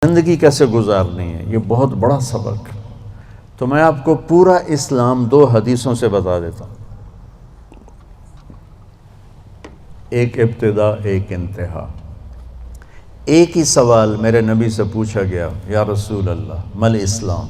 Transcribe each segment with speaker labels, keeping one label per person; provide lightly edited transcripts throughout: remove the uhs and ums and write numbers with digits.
Speaker 1: زندگی کیسے گزارنی ہے، یہ بہت بڑا سبق۔ تو میں آپ کو پورا اسلام 2 حدیثوں سے بتا دیتا ہوں، ایک ابتدا ایک انتہا۔ ایک ہی سوال میرے نبی سے پوچھا گیا، یا رسول اللہ مل اسلام،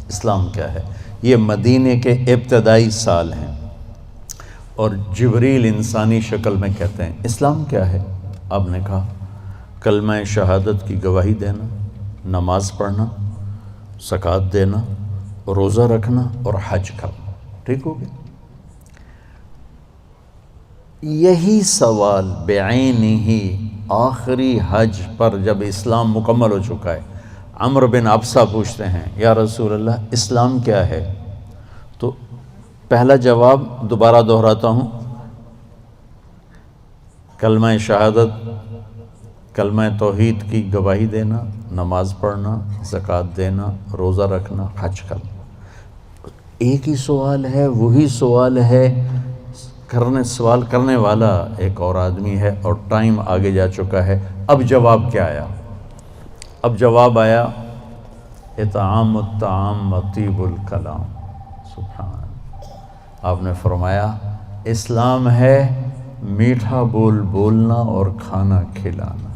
Speaker 1: اسلام کیا ہے؟ یہ مدینے کے ابتدائی سال ہیں اور جبریل انسانی شکل میں کہتے ہیں اسلام کیا ہے؟ آپ نے کہا کلمہ شہادت کی گواہی دینا، نماز پڑھنا، زکوٰۃ دینا، روزہ رکھنا اور حج کرنا۔ ٹھیک ہو گیا؟ یہی سوال بعینہ آخری حج پر جب اسلام مکمل ہو چکا ہے، عمرو بن ابسہ پوچھتے ہیں یا رسول اللہ اسلام کیا ہے؟ تو پہلا جواب دوبارہ دہراتا ہوں، کلمہ شہادت، کلمہ توحید کی گواہی دینا، نماز پڑھنا، زکوٰۃ دینا، روزہ رکھنا، حج کرنا۔ ایک ہی سوال ہے، وہی سوال ہے، سوال کرنے والا ایک اور آدمی ہے اور ٹائم آگے جا چکا ہے۔ اب جواب کیا آیا؟ اب جواب آیا اطعام الطعام وطیب الکلام۔ سبحان اللہ۔ آپ نے فرمایا اسلام ہے میٹھا بول بولنا اور کھانا کھلانا۔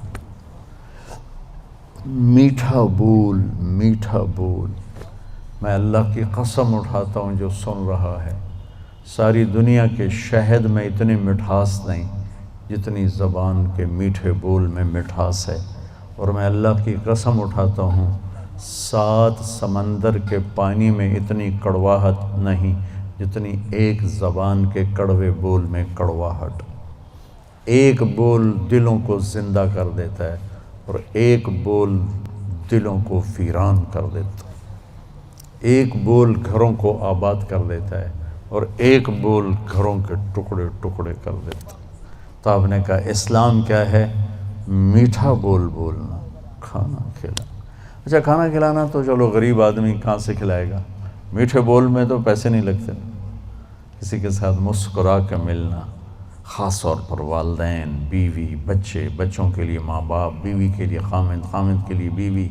Speaker 1: میٹھا بول، میٹھا بول۔ میں اللہ کی قسم اٹھاتا ہوں جو سن رہا ہے، ساری دنیا کے شہد میں اتنی مٹھاس نہیں جتنی زبان کے میٹھے بول میں مٹھاس ہے، اور میں اللہ کی قسم اٹھاتا ہوں 7 سمندر کے پانی میں اتنی کڑواہٹ نہیں جتنی ایک زبان کے کڑوے بول میں کڑواہٹ۔ ایک بول دلوں کو زندہ کر دیتا ہے اور ایک بول دلوں کو ویران کر دیتا ہے۔ ایک بول گھروں کو آباد کر دیتا ہے اور ایک بول گھروں کے ٹکڑے ٹکڑے کر دیتا ہے۔ تو آپ نے کہا اسلام کیا ہے؟ میٹھا بول بولنا، کھانا کھلانا۔ اچھا کھانا کھلانا تو چلو غریب آدمی کہاں سے کھلائے گا؟ میٹھے بول میں تو پیسے نہیں لگتے۔ کسی کے ساتھ مسکرا کے ملنا، خاص طور پر والدین، بیوی، بچے، بچوں کے لیے ماں باپ، بیوی کے لیے خامند، خامند کے لیے بیوی،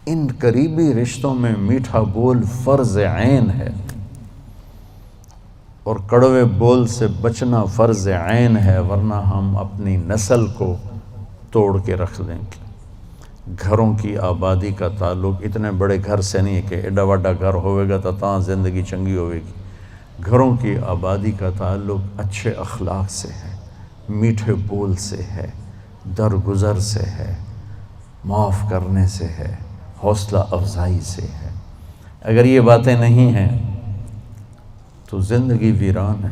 Speaker 1: ان قریبی رشتوں میں میٹھا بول فرض عین ہے، اور کڑوے بول سے بچنا فرض عین ہے، ورنہ ہم اپنی نسل کو توڑ کے رکھ دیں گے۔ گھروں کی آبادی کا تعلق اتنے بڑے گھر سے نہیں ہے کہ ایڈا وڈا گھر ہوئے گا تو زندگی چنگی ہوئے گی۔ گھروں کی آبادی کا تعلق اچھے اخلاق سے ہے، میٹھے بول سے ہے، درگزر سے ہے، معاف کرنے سے ہے، حوصلہ افزائی سے ہے۔ اگر یہ باتیں نہیں ہیں تو زندگی ویران ہے۔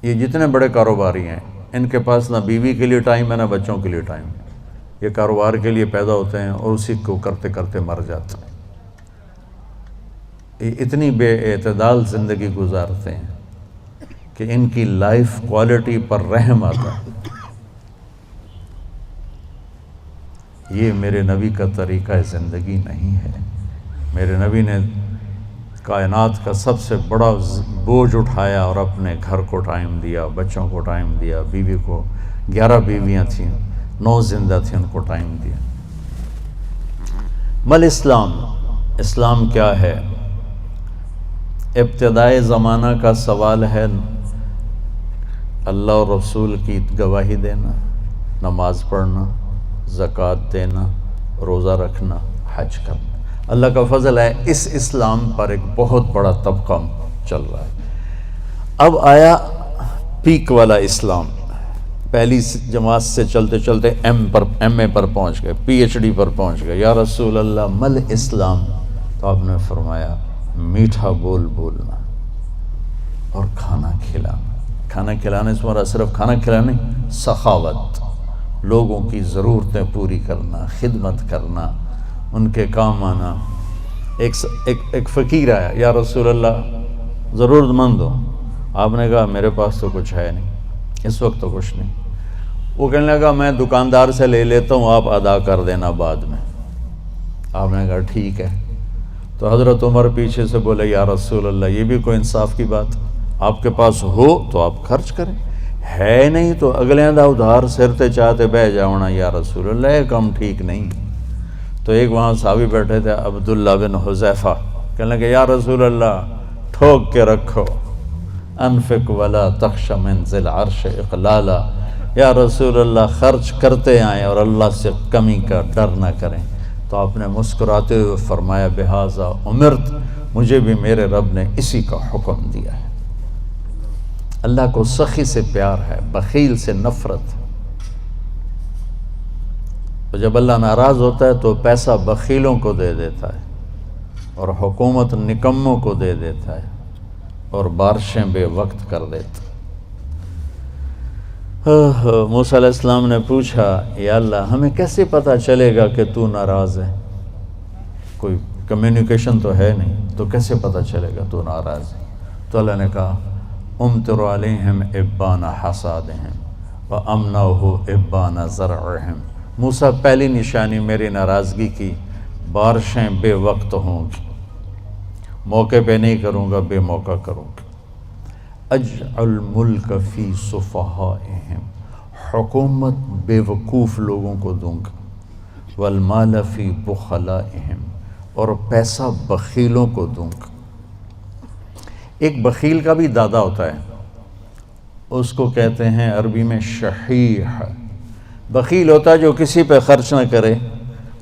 Speaker 1: یہ جتنے بڑے کاروباری ہیں ان کے پاس نہ بیوی کے لیے ٹائم ہے نہ بچوں کے لیے ٹائم ہے۔ یہ کاروبار کے لیے پیدا ہوتے ہیں اور اسی کو کرتے کرتے مر جاتے ہیں۔ یہ اتنی بے اعتدال زندگی گزارتے ہیں کہ ان کی لائف کوالٹی پر رحم آتا ہے۔ یہ میرے نبی کا طریقہ زندگی نہیں ہے۔ میرے نبی نے کائنات کا سب سے بڑا بوجھ اٹھایا اور اپنے گھر کو ٹائم دیا، بچوں کو ٹائم دیا، بیوی کو 11 بیویاں تھیں، 9 زندہ تھیں، ان کو ٹائم دیا۔ مل اسلام، اسلام کیا ہے؟ ابتدائے زمانہ کا سوال ہے اللہ اور رسول کی گواہی دینا، نماز پڑھنا، زکوٰۃ دینا، روزہ رکھنا، حج کرنا۔ اللہ کا فضل ہے اس اسلام پر ایک بہت بڑا طبقہ چل رہا ہے۔ اب آیا پیک والا اسلام، پہلی جماعت سے چلتے چلتے ایم اے پر پہنچ گئے، پی ایچ ڈی پر پہنچ گئے۔ یا رسول اللہ مل اسلام؟ تو آپ نے فرمایا میٹھا بول بولنا اور کھانا کھلانا۔ کھانا کھلانے سے مراد صرف کھانا کھلانا نہیں، سخاوت، لوگوں کی ضرورتیں پوری کرنا، خدمت کرنا، ان کے کام آنا۔ ایک فقیر آیا، یا رسول اللہ ضرورت مند ہو؟ آپ نے کہا میرے پاس تو کچھ ہے نہیں، اس وقت تو کچھ نہیں۔ وہ کہنے لگا میں دکاندار سے لے لیتا ہوں، آپ ادا کر دینا بعد میں۔ آپ نے کہا ٹھیک ہے۔ تو حضرت عمر پیچھے سے بولے یا رسول اللہ یہ بھی کوئی انصاف کی بات؟ آپ کے پاس ہو تو آپ خرچ کریں، ہے نہیں تو اگلے دا ادھار سر تے چاہتے بہ جاؤنا یا رسول اللہ، یہ کام ٹھیک نہیں۔ تو ایک وہاں صحابی بیٹھے تھے عبداللہ بن حذیفہ، کہنے لگے یا رسول اللہ ٹھوک کے رکھو، انفق ولا تخش من ذی العرش اقلالا، یا رسول اللہ خرچ کرتے آئیں اور اللہ سے کمی کا ڈر نہ کریں۔ تو آپ نے مسکراتے ہوئے فرمایا بہذا امرت، مجھے بھی میرے رب نے اسی کا حکم دیا ہے۔ اللہ کو سخی سے پیار ہے، بخیل سے نفرت۔ تو جب اللہ ناراض ہوتا ہے تو پیسہ بخیلوں کو دے دیتا ہے اور حکومت نکموں کو دے دیتا ہے اور بارشیں بے وقت کر دیتا۔ موسیٰ علیہ السلام نے پوچھا یا اللہ ہمیں کیسے پتہ چلے گا کہ تو ناراض ہے؟ کوئی کمیونیکیشن تو ہے نہیں، تو کیسے پتہ چلے گا تو ناراض ہے؟ تو اللہ نے کہا امطر علیہم ابان حصادہم وامنعہ ابان زرعہم، موسیٰ پہلی نشانی میری ناراضگی کی بارشیں بے وقت ہوں گی، موقع پہ نہیں کروں گا، بے موقع کروں گا۔ اجعل ملک فی صفحائہم، حکومت بے وقوف لوگوں کو دوں گا، والمال فی بخلائہم، اور پیسہ بخیلوں کو دوں گا۔ ایک بخیل کا بھی دادا ہوتا ہے، اس کو کہتے ہیں عربی میں شحیح۔ بخیل ہوتا ہے جو کسی پہ خرچ نہ کرے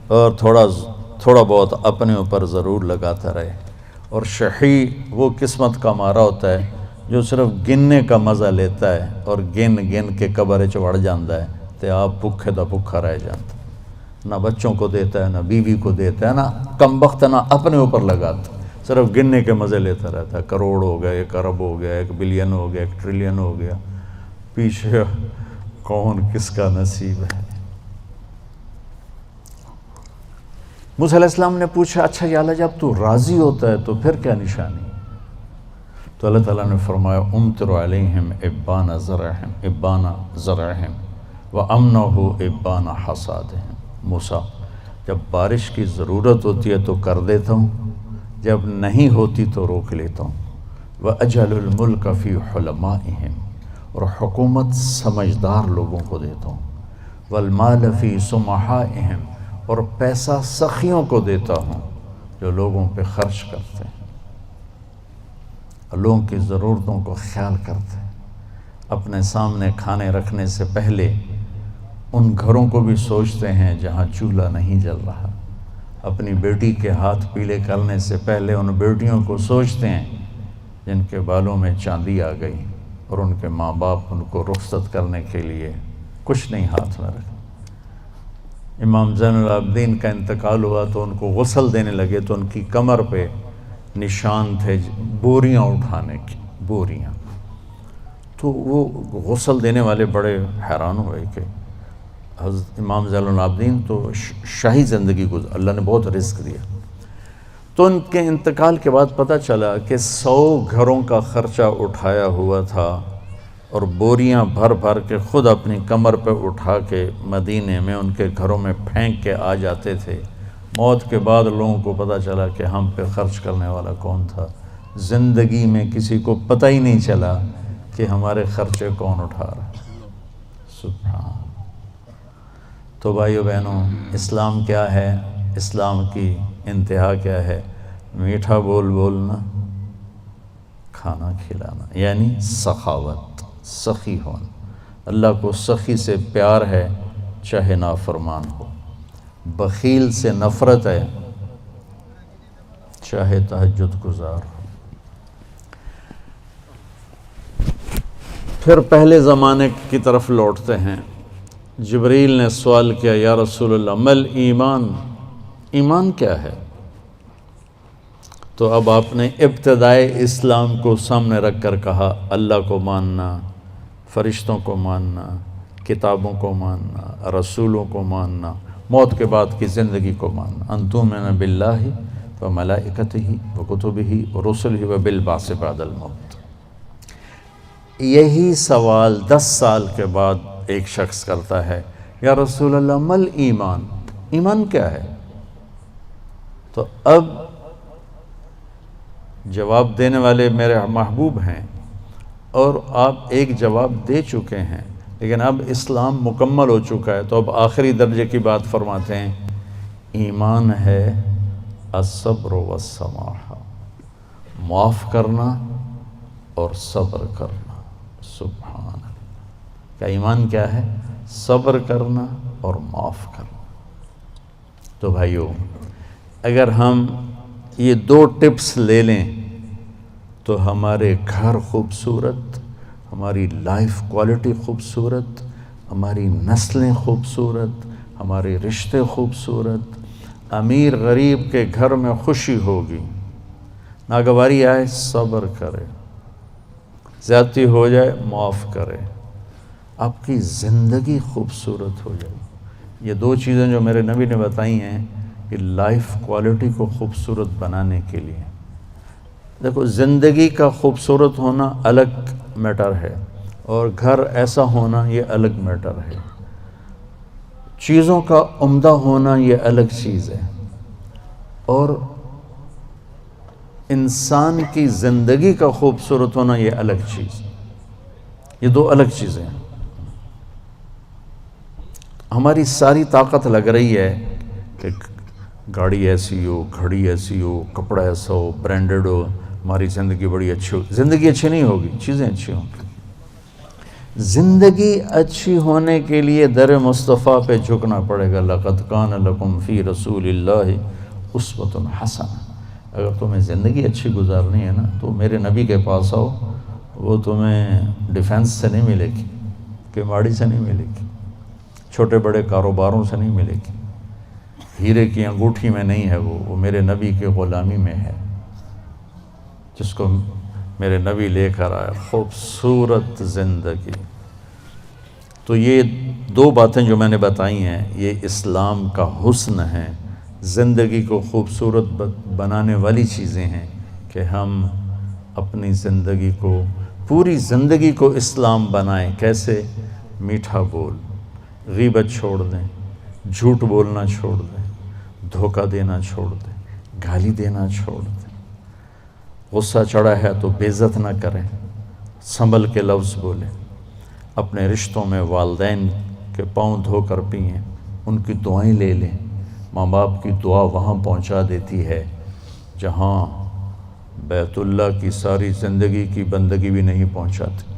Speaker 1: اور تھوڑا بہت اپنے اوپر ضرور لگاتا رہے، اور شحیح وہ قسمت کا مارا ہوتا ہے جو صرف گننے کا مزہ لیتا ہے اور گن گن کے قبر چڑھ جاتا ہے تو آپ بھوکے دا بھوکا رہ جاتا، نہ بچوں کو دیتا ہے، نہ بیوی کو دیتا ہے، نہ کم بخت نہ اپنے اوپر لگاتا، صرف گننے کے مزے لیتا رہتا ہے۔ کروڑ ہو گیا، 1 ارب ہو گیا، 1 بلین ہو گیا، 1 ٹریلین ہو گیا، پیچھے کون کس کا نصیب ہے۔ موسیٰ علیہ السلام نے پوچھا اچھا یا اللہ جب تو راضی ہوتا ہے تو پھر کیا نشانی؟ تو اللہ تعالیٰ نے فرمایا امطر علیہم ابان زرعہم وامنعہ ابان حصادہم۔ موسیٰ جب بارش کی ضرورت ہوتی ہے تو کر دیتا ہوں، جب نہیں ہوتی تو روک لیتا ہوں۔ وَأَجْعَلُ الْمُلْكَ فِي حُلَمَائِهِمْ، اور حکومت سمجھدار لوگوں کو دیتا ہوں۔ وَالْمَالَ فِي سُمَحَائِهِمْ، اور پیسہ سخیوں کو دیتا ہوں جو لوگوں پہ خرچ کرتے ہیں، لوگوں کی ضرورتوں کو خیال کرتے ہیں، اپنے سامنے کھانے رکھنے سے پہلے ان گھروں کو بھی سوچتے ہیں جہاں چولہا نہیں جل رہا، اپنی بیٹی کے ہاتھ پیلے کرنے سے پہلے ان بیٹیوں کو سوچتے ہیں جن کے بالوں میں چاندی آ گئی اور ان کے ماں باپ ان کو رخصت کرنے کے لیے کچھ نہیں ہاتھ میں رکھا۔ امام زین العابدین کا انتقال ہوا تو ان کو غسل دینے لگے تو ان کی کمر پہ نشان تھے بوریاں اٹھانے کی، بوریاں۔ تو وہ غسل دینے والے بڑے حیران ہوئے کہ حضرت امام زین العابدین تو شاہی زندگی گزار، اللہ نے بہت رزق دیا۔ تو ان کے انتقال کے بعد پتہ چلا کہ 100 گھروں کا خرچہ اٹھایا ہوا تھا اور بوریاں بھر بھر کے خود اپنی کمر پہ اٹھا کے مدینے میں ان کے گھروں میں پھینک کے آ جاتے تھے۔ موت کے بعد لوگوں کو پتہ چلا کہ ہم پہ خرچ کرنے والا کون تھا، زندگی میں کسی کو پتہ ہی نہیں چلا کہ ہمارے خرچے کون اٹھا رہا۔ سبحان۔ تو بھائیو بہنوں، اسلام کیا ہے؟ اسلام کی انتہا کیا ہے؟ میٹھا بول بولنا، کھانا کھلانا، یعنی سخاوت، سخی ہونا۔ اللہ کو سخی سے پیار ہے چاہے نافرمان ہو، بخیل سے نفرت ہے چاہے تہجد گزار ہو۔ پھر پہلے زمانے کی طرف لوٹتے ہیں۔ جبریل نے سوال کیا یا رسول اللہ مل ایمان، ایمان کیا ہے؟ تو اب آپ نے ابتدائے اسلام کو سامنے رکھ کر کہا اللہ کو ماننا، فرشتوں کو ماننا، کتابوں کو ماننا، رسولوں کو ماننا، موت کے بعد کی زندگی کو ماننا، ان تؤمن باللہ وملائکتہ وکتبہ ورسلہ وبالبعث بعد الموت۔ یہی سوال 10 سال کے بعد ایک شخص کرتا ہے یا رسول اللہ مل ایمان، ایمان کیا ہے؟ تو اب جواب دینے والے میرے محبوب ہیں، اور آپ ایک جواب دے چکے ہیں، لیکن اب اسلام مکمل ہو چکا ہے، تو اب آخری درجے کی بات فرماتے ہیں، ایمان ہے الصبر والسماحہ، معاف کرنا اور صبر کرنا۔ سبحان اللہ، کیا ایمان کیا ہے؟ صبر کرنا اور معاف کرنا۔ تو بھائیو، اگر ہم یہ 2 ٹپس لے لیں تو ہمارے گھر خوبصورت، ہماری لائف کوالٹی خوبصورت، ہماری نسلیں خوبصورت، ہمارے رشتے خوبصورت، امیر غریب کے گھر میں خوشی ہوگی، ناگواری آئے صبر کرے، زیادتی ہو جائے معاف کرے، آپ کی زندگی خوبصورت ہو جائے۔ یہ 2 چیزیں جو میرے نبی نے بتائی ہیں کہ لائف کوالٹی کو خوبصورت بنانے کے لیے۔ دیکھو، زندگی کا خوبصورت ہونا الگ میٹر ہے، اور گھر ایسا ہونا یہ الگ میٹر ہے، چیزوں کا عمدہ ہونا یہ الگ چیز ہے، اور انسان کی زندگی کا خوبصورت ہونا یہ الگ چیز، یہ 2 الگ چیزیں ہیں۔ ہماری ساری طاقت لگ رہی ہے کہ گاڑی ایسی ہو، گھڑی ایسی ہو، کپڑا ایسا ہو، برانڈڈ ہو، ہماری زندگی بڑی اچھی ہو۔ زندگی اچھی نہیں ہوگی، چیزیں اچھی ہوں گی۔ زندگی اچھی ہونے کے لیے در مصطفیٰ پہ جھکنا پڑے گا۔ لَقَدْ كَانَ لَكُمْ فِي رَسُولِ اللَّهِ أُسْوَةٌ حَسَنَةٌ۔ اگر تمہیں زندگی اچھی گزارنی ہے نا تو میرے نبی کے پاس آؤ، وہ تمہیں ڈیفنس سے نہیں ملے گی، کماڑی سے نہیں ملے گی، چھوٹے بڑے کاروباروں سے نہیں ملے گی، ہیرے کی انگوٹھی میں نہیں ہے، وہ میرے نبی کی غلامی میں ہے، جس کو میرے نبی لے کر آیا، خوبصورت زندگی۔ تو یہ 2 باتیں جو میں نے بتائی ہیں یہ اسلام کا حسن ہے، زندگی کو خوبصورت بنانے والی چیزیں ہیں کہ ہم اپنی زندگی کو، پوری زندگی کو اسلام بنائیں۔ کیسے؟ میٹھا بول، غیبت چھوڑ دیں، جھوٹ بولنا چھوڑ دیں، دھوکہ دینا چھوڑ دیں، گالی دینا چھوڑ دیں، غصہ چڑھا ہے تو بے عزت نہ کریں، سنبھل کے لفظ بولیں، اپنے رشتوں میں والدین کے پاؤں دھو کر پئیں، ان کی دعائیں لے لیں۔ ماں باپ کی دعا وہاں پہنچا دیتی ہے جہاں بیت اللہ کی ساری زندگی کی بندگی بھی نہیں پہنچاتی۔